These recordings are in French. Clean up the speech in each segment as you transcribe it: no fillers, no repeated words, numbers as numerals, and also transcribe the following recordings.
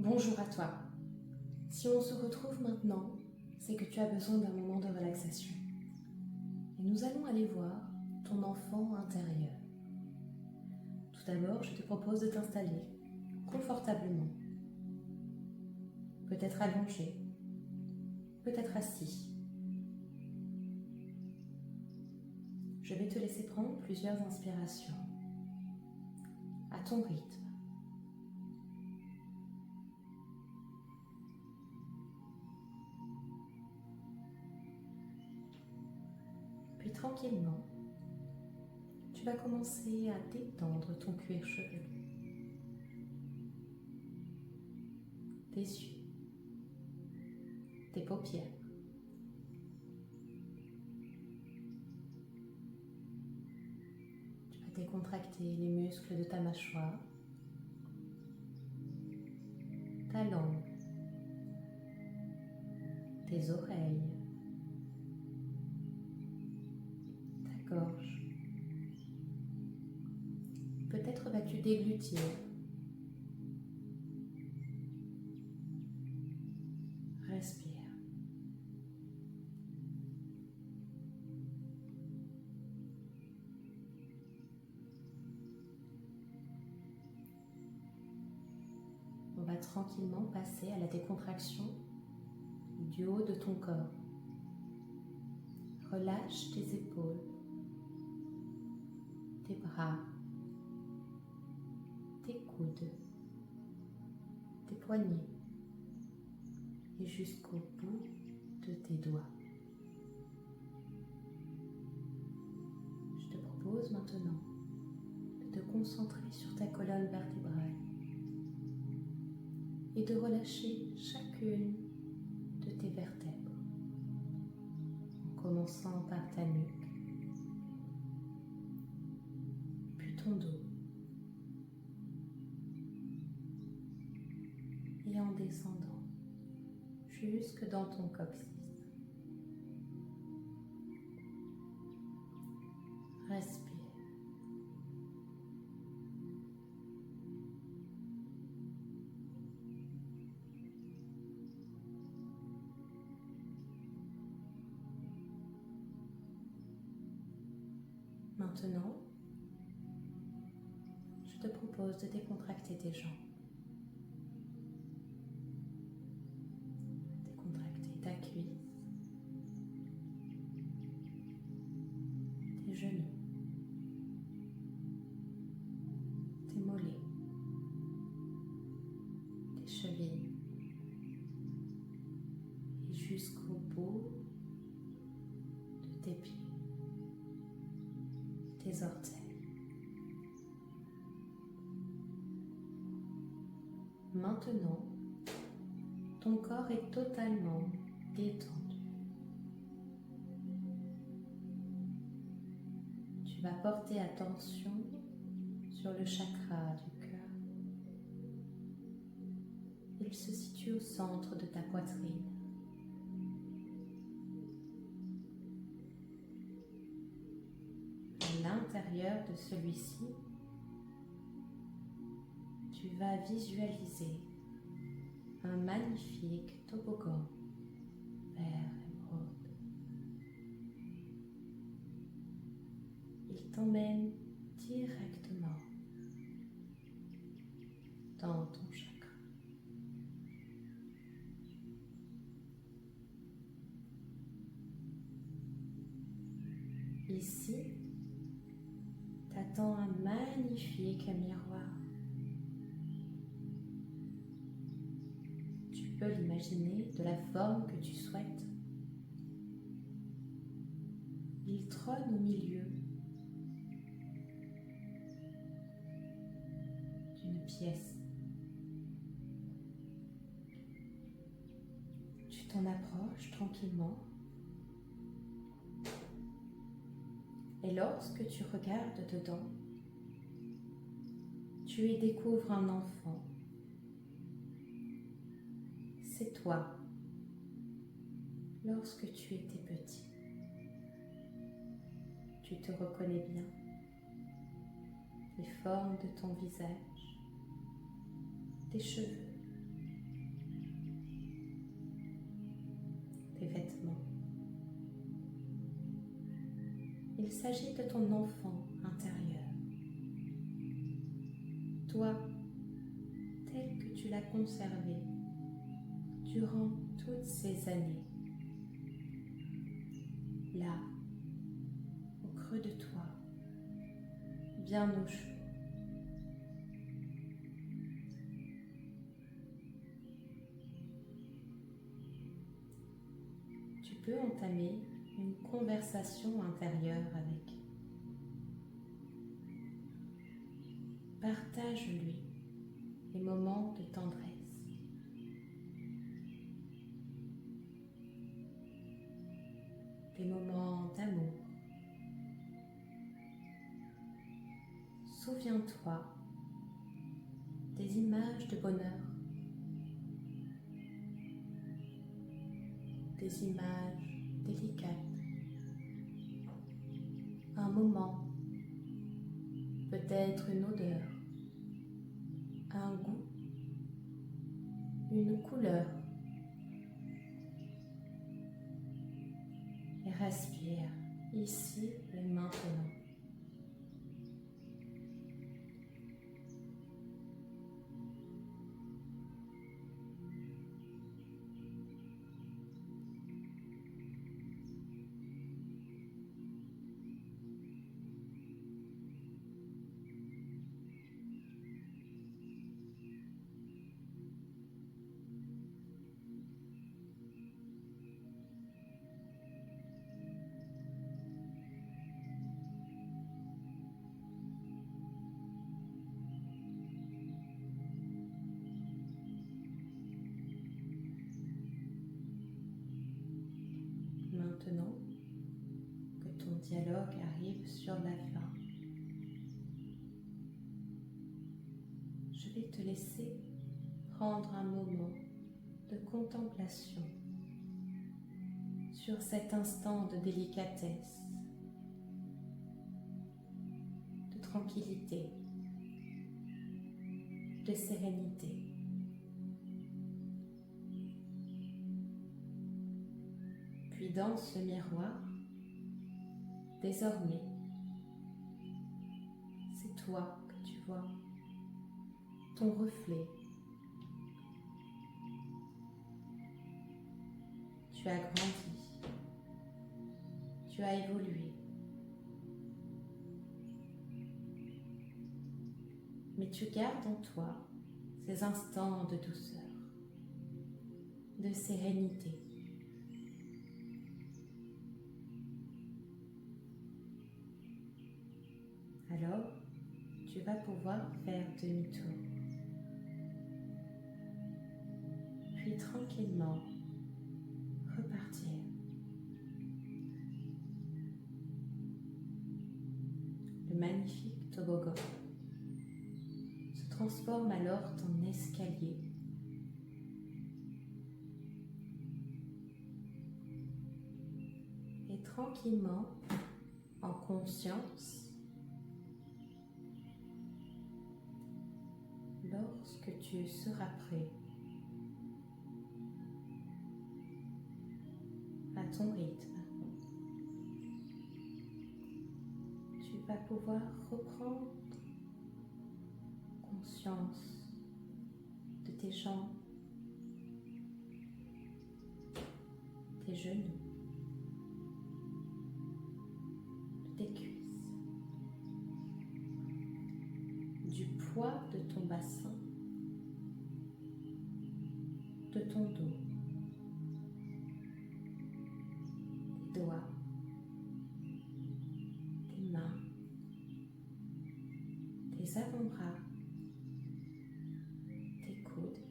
Bonjour à toi. Si on se retrouve maintenant, c'est que tu as besoin d'un moment de relaxation. Et nous allons aller voir ton enfant intérieur. Tout d'abord, je te propose de t'installer confortablement. Peut-être allongé, peut-être assis. Je vais te laisser prendre plusieurs inspirations à ton rythme. Puis tranquillement, tu vas commencer à détendre ton cuir chevelu, tes yeux, tes paupières. Tu vas décontracter les muscles de ta mâchoire, ta langue, tes oreilles, ta gorge. Peut-être vas-tu déglutir. Respire. On va tranquillement passer à la décontraction du haut de ton corps. Relâche tes épaules, tes bras, tes coudes, tes poignets et jusqu'au bout de tes doigts. Je te propose maintenant de te concentrer sur ta colonne vertébrale et de relâcher chacune de tes vertèbres, en commençant par ta nuque, puis ton dos, et en descendant jusque dans ton coccyx. Respire. Maintenant, je te propose de décontracter tes jambes. Décontracter ta cuisse, tes genoux, tes mollets, tes chevilles et jusqu'au bout de tes pieds, tes orteils. Maintenant, ton corps est totalement détendu. Tu vas porter attention sur le chakra du cœur. Il se situe au centre de ta poitrine. À l'intérieur de celui-ci, tu vas visualiser un magnifique toboggan vert émeraude. Il t'emmène directement dans ton chakra. Ici, t'attend un magnifique miroir. Tu peux l'imaginer de la forme que tu souhaites. Il trône au milieu d'une pièce. Tu t'en approches tranquillement. Et lorsque tu regardes dedans, tu y découvres un enfant. C'est toi, lorsque tu étais petit. Tu te reconnais bien, les formes de ton visage, tes cheveux, Il s'agit de ton enfant intérieur. Toi, tel que tu l'as conservé durant toutes ces années. Là, au creux de toi, bien au chaud. Tu peux entamer une conversation intérieure avec. Partage-lui les moments de tendresse. Des moments d'amour. Souviens-toi des images de bonheur, des images délicates, un moment, peut-être une odeur, un goût, une couleur. Et respire ici et maintenant. Maintenant que ton dialogue arrive sur la fin, je vais te laisser prendre un moment de contemplation sur cet instant de délicatesse, de tranquillité, de sérénité. Puis dans ce miroir, désormais, c'est toi que tu vois, ton reflet. Tu as grandi, tu as évolué, mais tu gardes en toi ces instants de douceur, de sérénité. Alors, tu vas pouvoir faire demi-tour. Puis tranquillement, repartir. Le magnifique toboggan se transforme alors en escalier. Et tranquillement, en conscience, lorsque tu seras prêt, à ton rythme, tu vas pouvoir reprendre conscience de tes jambes, tes genoux, de tes cuisses, du poids de ton bassin, de ton dos, des doigts, tes mains, tes avant-bras, tes coudes,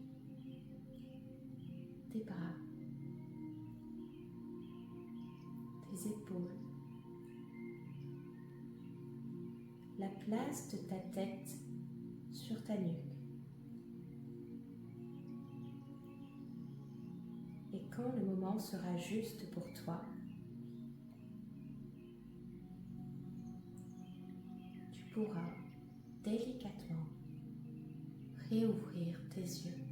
tes bras, tes épaules, la place de ta tête sur ta nuque. Et quand le moment sera juste pour toi, tu pourras délicatement réouvrir tes yeux.